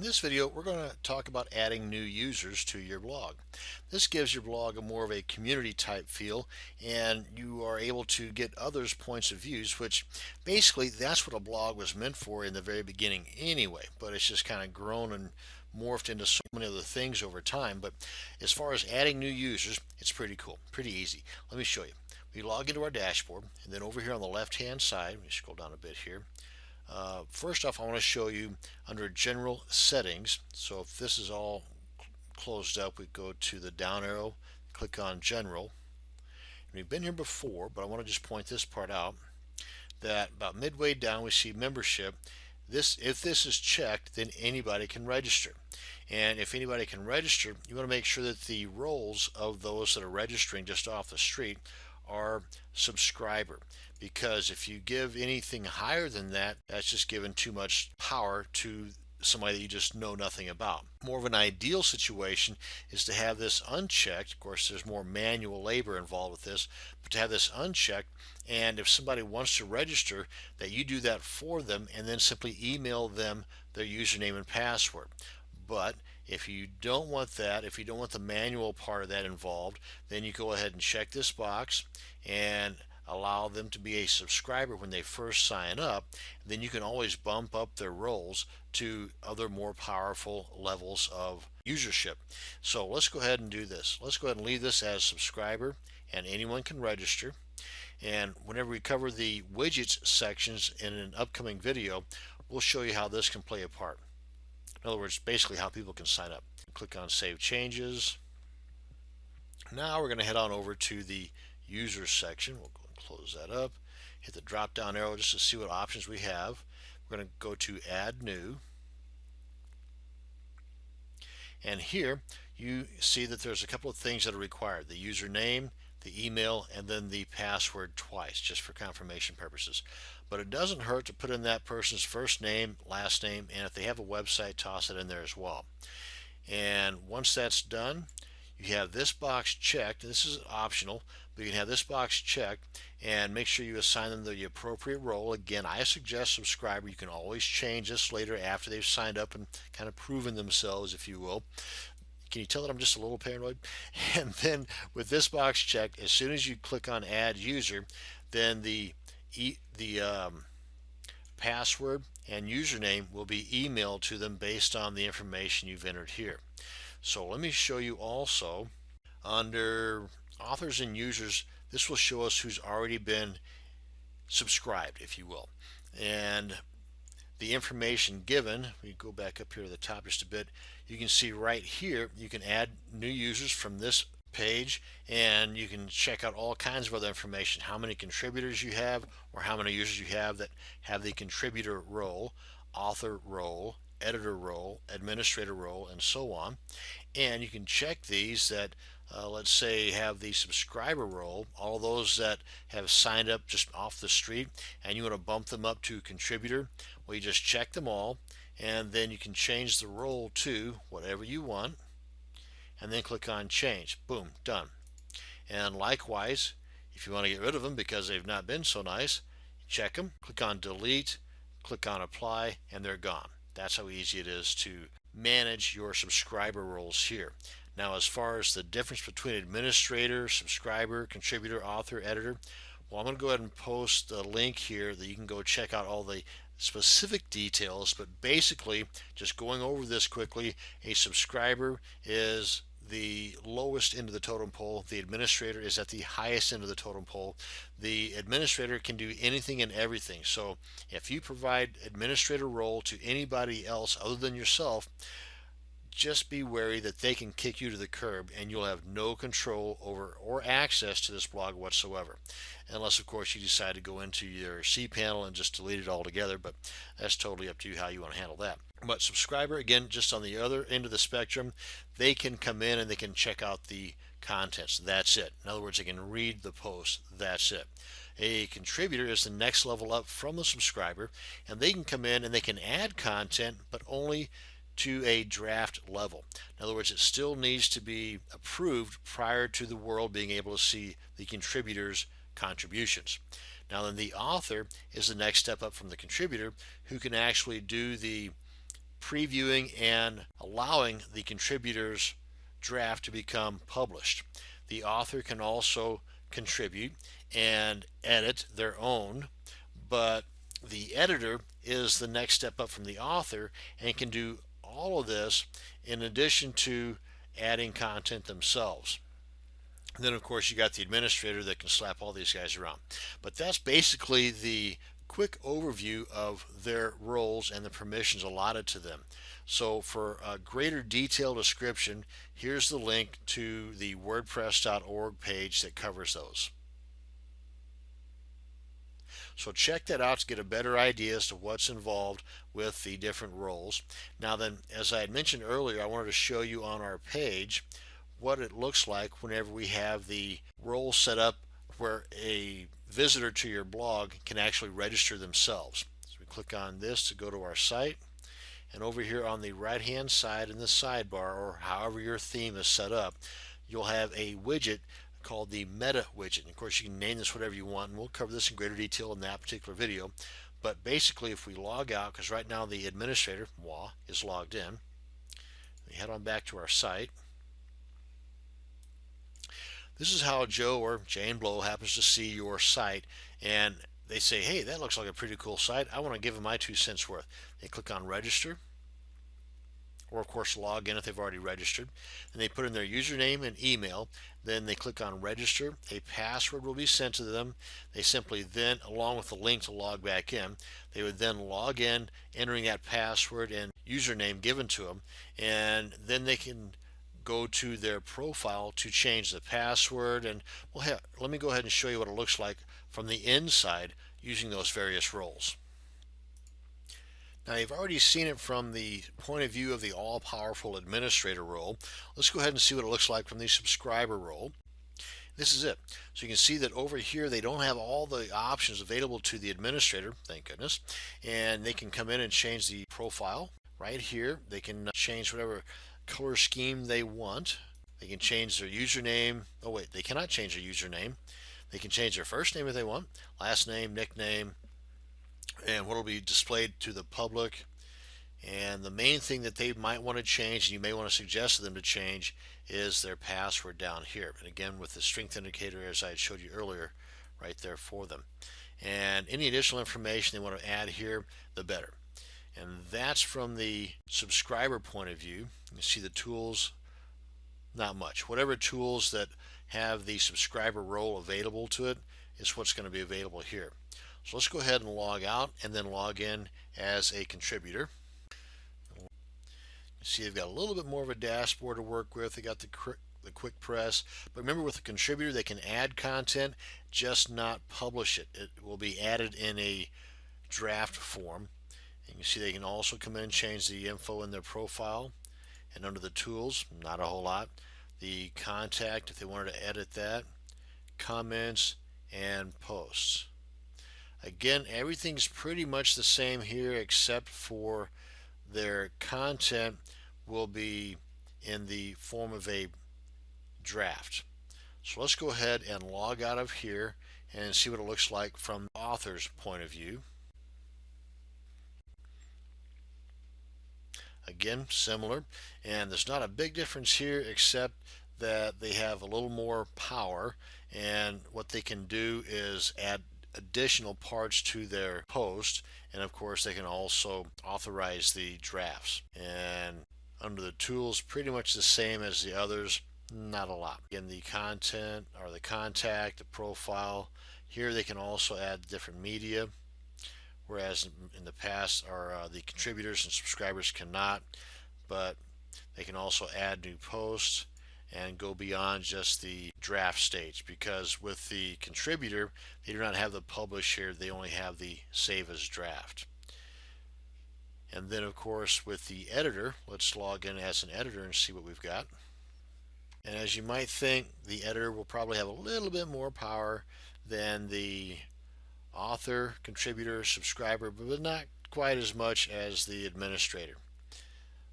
In this video, we're going to talk about adding new users to your blog. This gives your blog a more of a community type feel, and you are able to get others' points of views, which basically that's what a blog was meant for in the very beginning anyway, but it's just kind of grown and morphed into so many other things over time. But as far as adding new users, it's pretty cool, pretty easy. Let me show you. We log into our dashboard, and then over here on the left hand side, let me scroll down a bit here. First off, I want to show you under General Settings. So if this is all closed up, we go to the down arrow, click on General. And we've been here before, but I want to just point this part out, that about midway down we see Membership. If this is checked, then anybody can register. And if anybody can register, you want to make sure that the roles of those that are registering just off the street are subscriber, because if you give anything higher than that, that's just giving too much power to somebody that you just know nothing about. More of an ideal situation is to have this unchecked. Of course, there's more manual labor involved with this, but to have this unchecked, and if somebody wants to register, that you do that for them and then simply email them their username and password. But if you don't want that, if you don't want the manual part of that involved, then you go ahead and check this box and allow them to be a subscriber when they first sign up. Then you can always bump up their roles to other more powerful levels of usership. So let's go ahead and do this. Let's go ahead and leave this as subscriber, and anyone can register. And whenever we cover the widgets sections in an upcoming video, we'll show you how this can play a part. In other words, basically how people can sign up. Click on Save Changes. Now we're going to head on over to the Users section. We'll go and close that up. Hit the drop down arrow just to see what options we have. We're going to go to Add New. And here you see that there's a couple of things that are required. The username, the email, and then the password twice, just for confirmation purposes. But it doesn't hurt to put in that person's first name, last name, and if they have a website, toss it in there as well. And once that's done, you have this box checked. This is optional, but you can have this box checked and make sure you assign them the appropriate role. Again, I suggest subscriber. You can always change this later after they've signed up and kind of proven themselves, if you will. Can you tell that I'm just a little paranoid? And then with this box checked, as soon as you click on Add User, then the password and username will be emailed to them based on the information you've entered here. So let me show you also under authors and users. This will show us who's already been subscribed, if you will. And the information given, we go back up here to the top just a bit, you can see right here you can add new users from this page, and you can check out all kinds of other information, how many contributors you have or how many users you have that have the contributor role, author role, editor role, administrator role, and so on. And you can check these that let's say have the subscriber role, all those that have signed up just off the street, and you want to bump them up to contributor. Well, you just check them all, and then you can change the role to whatever you want, and then click on change. Boom, done. And likewise, if you want to get rid of them because they've not been so nice, check them, click on delete, click on apply, and they're gone. That's how easy it is to manage your subscriber roles here. Now, as far as the difference between administrator, subscriber, contributor, author, editor, well, I'm going to go ahead and post the link here that you can go check out all the specific details. But basically, just going over this quickly, a subscriber is the lowest end of the totem pole. The administrator is at the highest end of the totem pole. The administrator can do anything and everything. So if you provide administrator role to anybody else other than yourself, just be wary that they can kick you to the curb and you'll have no control over or access to this blog whatsoever. Unless, of course, you decide to go into your cPanel and just delete it altogether, but that's totally up to you how you want to handle that. But subscriber, again, just on the other end of the spectrum, they can come in and they can check out the contents. That's it. In other words, they can read the post. That's it. A contributor is the next level up from the subscriber, and they can come in and they can add content, but only to a draft level. In other words, it still needs to be approved prior to the world being able to see the contributors' contributions. Now then, the author is the next step up from the contributor, who can actually do the previewing and allowing the contributor's draft to become published. The author can also contribute and edit their own, but the editor is the next step up from the author and can do all of this in addition to adding content themselves. And then of course you got the administrator that can slap all these guys around. But that's basically the quick overview of their roles and the permissions allotted to them. So for a greater detailed description, here's the link to the wordpress.org page that covers those. So check that out to get a better idea as to what's involved with the different roles. Now then, as I had mentioned earlier, I wanted to show you on our page what it looks like whenever we have the role set up where a visitor to your blog can actually register themselves. So we click on this to go to our site, and over here on the right hand side in the sidebar, or however your theme is set up, you'll have a widget called the meta widget. And of course you can name this whatever you want, and we'll cover this in greater detail in that particular video. But basically if we log out, because right now the administrator, moi, is logged in, we head on back to our site. This is how Joe or Jane Blow happens to see your site, and they say, hey, that looks like a pretty cool site. I want to give them my 2 cents worth. They click on register, or of course log in if they've already registered. And they put in their username and email. Then they click on register. A password will be sent to them. They simply then, along with the link to log back in, they would then log in, entering that password and username given to them, and then they can go to their profile to change the password. And well, let me go ahead and show you what it looks like from the inside using those various roles. Now you've already seen it from the point of view of the all-powerful administrator role. Let's go ahead and see what it looks like from the subscriber role. This is it. So you can see that over here they don't have all the options available to the administrator, thank goodness, and they can come in and change the profile. Right here they can change whatever color scheme they want. They can change their username. Oh wait, they cannot change their username. They can change their first name if they want, last name, nickname, and what will be displayed to the public. And the main thing that they might want to change, and you may want to suggest to them to change, is their password down here. And again, with the strength indicator, as I had showed you earlier, right there for them. And any additional information they want to add here, the better. And that's from the subscriber point of view. You see the tools, not much. Whatever tools that have the subscriber role available to it is what's going to be available here. So let's go ahead and log out and then log in as a contributor. You see they've got a little bit more of a dashboard to work with. They got the quick press, but remember with a contributor they can add content, just not publish it. It will be added in a draft form. And you see they can also come in and change the info in their profile. And under the tools, not a whole lot. The contact, if they wanted to edit that, comments, and posts. Again, everything's pretty much the same here except for their content will be in the form of a draft. So let's go ahead and log out of here and see what it looks like from the author's point of view. Again, similar, and there's not a big difference here except that they have a little more power, and what they can do is add additional parts to their post, and of course they can also authorize the drafts. And under the tools, pretty much the same as the others, not a lot. In the content or the contact, the profile, here they can also add different media, whereas in the past the contributors and subscribers cannot, but they can also add new posts and go beyond just the draft stage, because with the contributor they do not have the publish here, they only have the save as draft. And then of course with the editor, let's log in as an editor and see what we've got. And as you might think, the editor will probably have a little bit more power than the author, contributor, subscriber, but not quite as much as the administrator.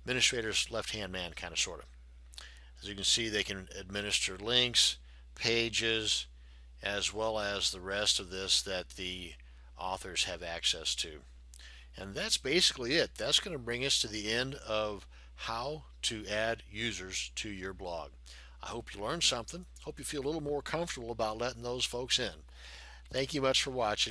Administrator's left-hand man, kind of, sort of. As you can see, they can administer links, pages, as well as the rest of this that the authors have access to. And that's basically it. That's going to bring us to the end of how to add users to your blog. I hope you learned something. Hope you feel a little more comfortable about letting those folks in. Thank you much for watching.